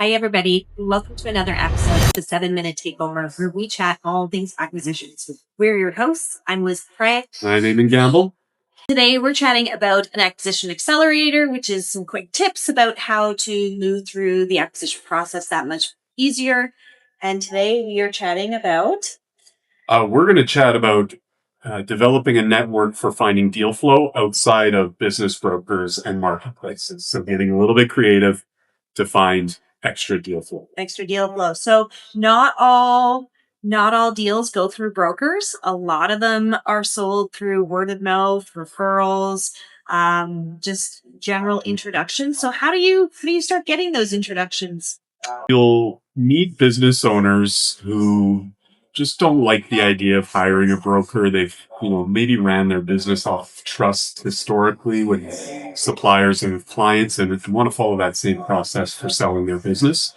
Hi, everybody. Welcome to another episode of the 7-Minute Takeover, where we chat all things acquisitions. We're your hosts. I'm Liz Prey. I'm Eamon Gamble. Today, we're chatting about an acquisition accelerator, which is some quick tips about how to move through the acquisition process that much easier. And today, we are chatting about... We're going to chat about developing a network for finding deal flow outside of business brokers and marketplaces. So getting a little bit creative to find extra deal flow. So not all deals go through brokers. A lot of them are sold through word of mouth, referrals, just general introductions. So how do you start getting those introductions? You'll meet business owners who just don't like the idea of hiring a broker. They've, maybe ran their business off trust historically with suppliers and with clients and want to follow that same process for selling their business.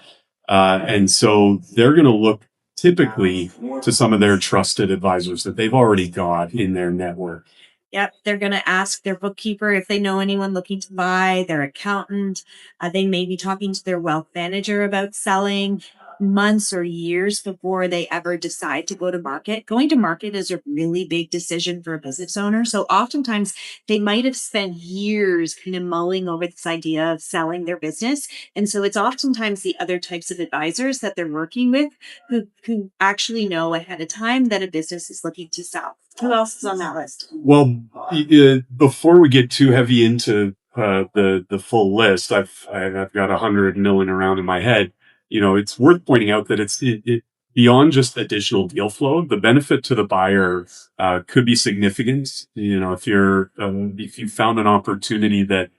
And so they're going to look typically to some of their trusted advisors that they've already got in their network. Yep. They're going to ask their bookkeeper if they know anyone looking to buy, their accountant. They may be talking to their wealth manager about selling months or years before they ever decide to go to market. Going to market is a really big decision for a business owner. So oftentimes they might have spent years kind of mulling over this idea of selling their business. And so it's oftentimes the other types of advisors that they're working with who actually know ahead of time that a business is looking to sell. Who else is on that list? Well, before we get too heavy into the full list, I've got 100 million around in my head. It's worth pointing out that it's beyond just additional deal flow. The benefit to the buyer could be significant. If you found an opportunity that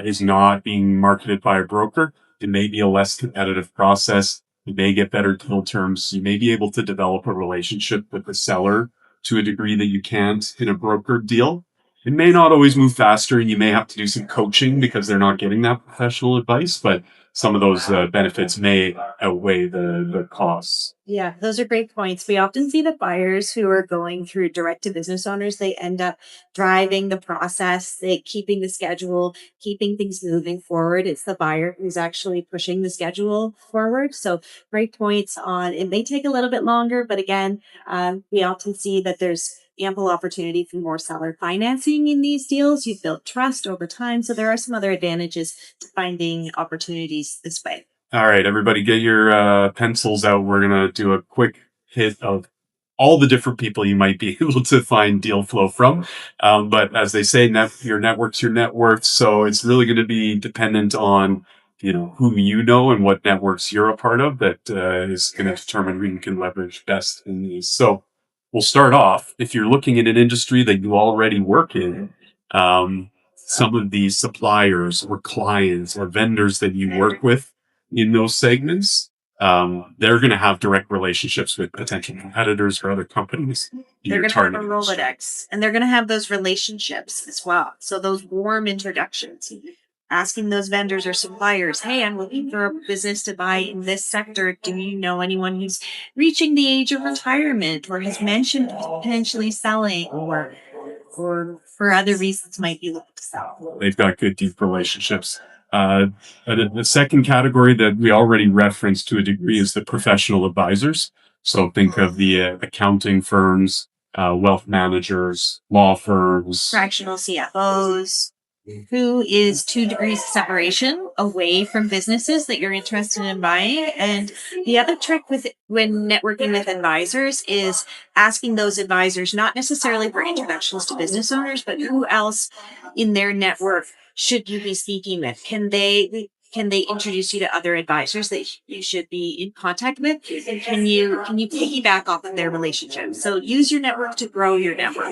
is not being marketed by a broker, it may be a less competitive process. You may get better deal terms. You may be able to develop a relationship with the seller to a degree that you can't in a brokered deal. It may not always move faster, and you may have to do some coaching because they're not getting that professional advice, but some of those benefits may outweigh the costs. Yeah, those are great points. We often see that buyers who are going through direct to business owners, they end up driving the process, keeping the schedule, keeping things moving forward. It's the buyer who's actually pushing the schedule forward. So great points on, it may take a little bit longer, but again, we often see that there's ample opportunity for more seller financing in these deals. You've built trust over time. So there are some other advantages to finding opportunities this way. All right, everybody, get your pencils out. We're going to do a quick hit of all the different people you might be able to find deal flow from. But as they say, your network's your net worth. So it's really going to be dependent on, who you know and what networks you're a part of that is going to determine who you can leverage best in these. So we'll start off. If you're looking at an industry that you already work in, some of these suppliers or clients or vendors that you work with in those segments, they're going to have direct relationships with potential competitors or other companies. They're going to have a Rolodex, and they're going to have those relationships as well. So those warm introductions, asking those vendors or suppliers, hey, I'm looking for a business to buy in this sector. Do you know anyone who's reaching the age of retirement or has mentioned potentially selling or for other reasons might be looking to sell? They've got good, deep relationships. The second category that we already referenced to a degree is the professional advisors. So think of the accounting firms, wealth managers, law firms, fractional CFOs, who is 2 degrees of separation away from businesses that you're interested in buying. And the other trick when networking with advisors is asking those advisors, not necessarily for introductions to business owners, but who else in their network should you be speaking with? Can they introduce you to other advisors that you should be in contact with? And can you piggyback off of their relationship? So use your network to grow your network.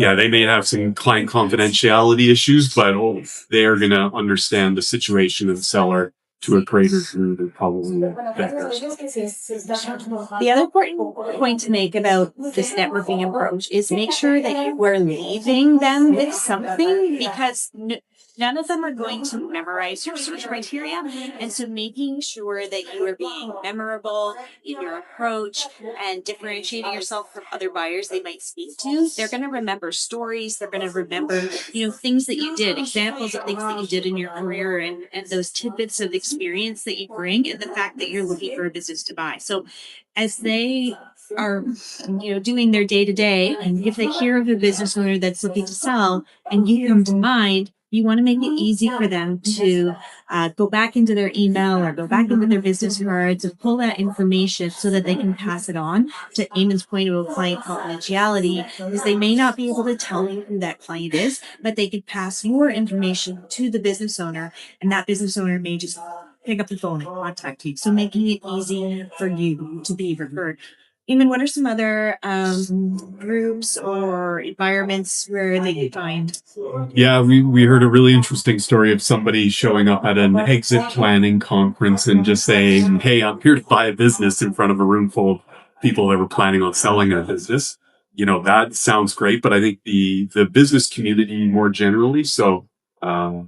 Yeah, they may have some client confidentiality issues, but they are going to understand the situation of the seller to a greater degree than probably vendors. The other important point to make about this networking approach is make sure that you are leaving them with something, because none of them are going to memorize your search criteria. And so making sure that you are being memorable in your approach and differentiating yourself from other buyers they might speak to, they're going to remember stories. They're going to remember, things that you did, examples of things that you did in your career, and those tidbits of experience that you bring, and the fact that you're looking for a business to buy. So as they are, doing their day to day, and if they hear of a business owner that's looking to sell and you come to mind, you want to make it easy for them to go back into their email or go back into their business cards and pull that information so that they can pass it on. To Eamon's point of client confidentiality, is they may not be able to tell you who that client is, but they could pass your information to the business owner, and that business owner may just pick up the phone and contact you. So making it easy for you to be referred. Eamon, what are some other groups or environments where they can find? Yeah, we heard a really interesting story of somebody showing up at an exit planning conference and just saying, "Hey, I'm here to buy a business," in front of a room full of people that were planning on selling a business. That sounds great, but I think the business community more generally, so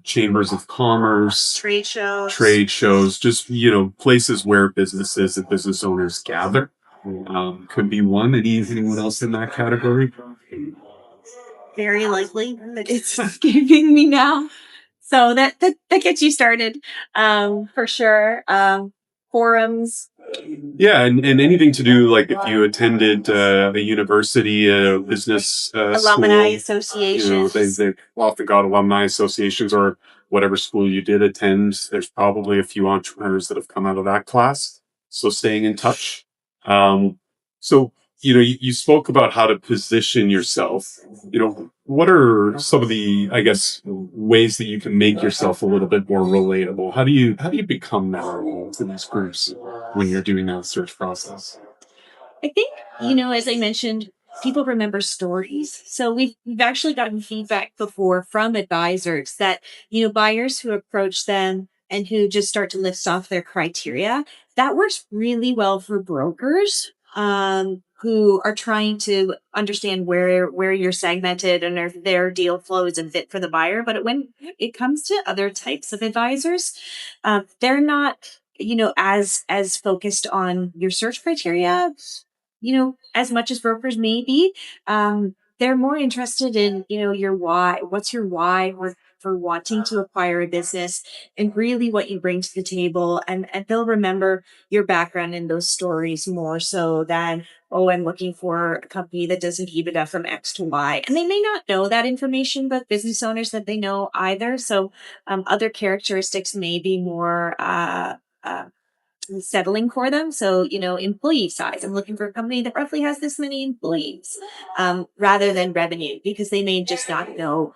chambers of commerce, trade shows, just places where businesses and business owners gather, could be one. Anyone else in that category? Very likely, but it's escaping me now. So that gets you started, for sure. Forums, Yeah, and anything to do, like if you attended a university, a business alumni school, associations. they've often got alumni associations, or whatever school you did attend. There's probably a few entrepreneurs that have come out of that class. So staying in touch. So, you spoke about how to position yourself. What are some of the, I guess, ways that you can make yourself a little bit more relatable? How do you become memorable to these groups when you're doing that search process? I think, as I mentioned, people remember stories. So we've actually gotten feedback before from advisors that, buyers who approach them and who just start to list off their criteria, that works really well for brokers. Who are trying to understand where you're segmented and if their deal flow is a fit for the buyer. But when it comes to other types of advisors, they're not, as focused on your search criteria, as much as brokers may be. They're more interested in, your why. What's your why for wanting to acquire a business, and really what you bring to the table. And they'll remember your background in those stories more so than, oh, I'm looking for a company that does an EBITDA from X to Y. And they may not know that information, but business owners that they know either. So other characteristics may be more settling for them. So, employee size. I'm looking for a company that roughly has this many employees, rather than revenue, because they may just not know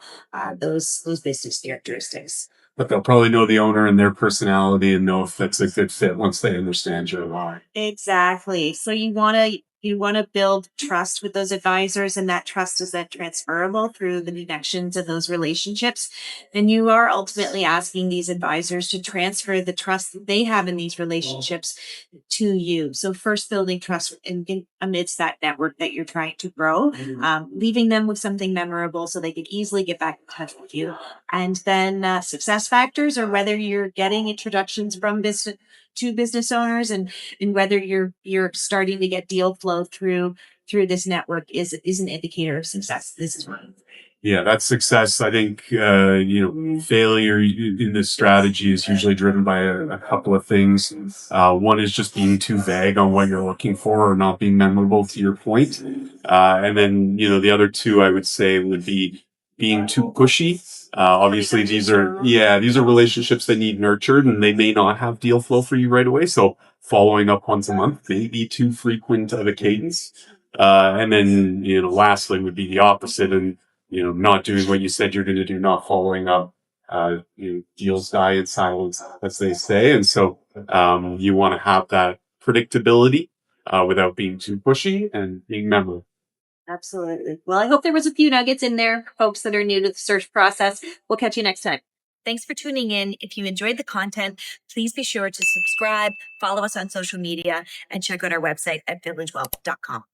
those business characteristics. But they'll probably know the owner and their personality and know if that's a good fit once they understand your why. Exactly. So you want to build trust with those advisors, and that trust is then transferable through the connections of those relationships. And you are ultimately asking these advisors to transfer the trust that they have in these relationships to you. So first building trust amidst that network that you're trying to grow, leaving them with something memorable so they can easily get back in touch with you. And then success factors, or whether you're getting introductions from business to business owners, and whether you're starting to get deal flow through this network is an indicator of success. This is one. Yeah, that's success. I think, failure in this strategy is usually driven by a couple of things. One is just being too vague on what you're looking for or not being memorable to your point. And then, the other two I would say would be being too pushy. Obviously these are relationships that need nurtured and they may not have deal flow for you right away. So following up once a month may be too frequent of a cadence. And then, lastly would be the opposite, and not doing what you said you're going to do, not following up. Deals die in silence, as they say. And so, you want to have that predictability, without being too pushy and being memorable. Absolutely. Well, I hope there was a few nuggets in there, folks that are new to the search process. We'll catch you next time. Thanks for tuning in. If you enjoyed the content, please be sure to subscribe, follow us on social media, and check out our website at villagewealth.com.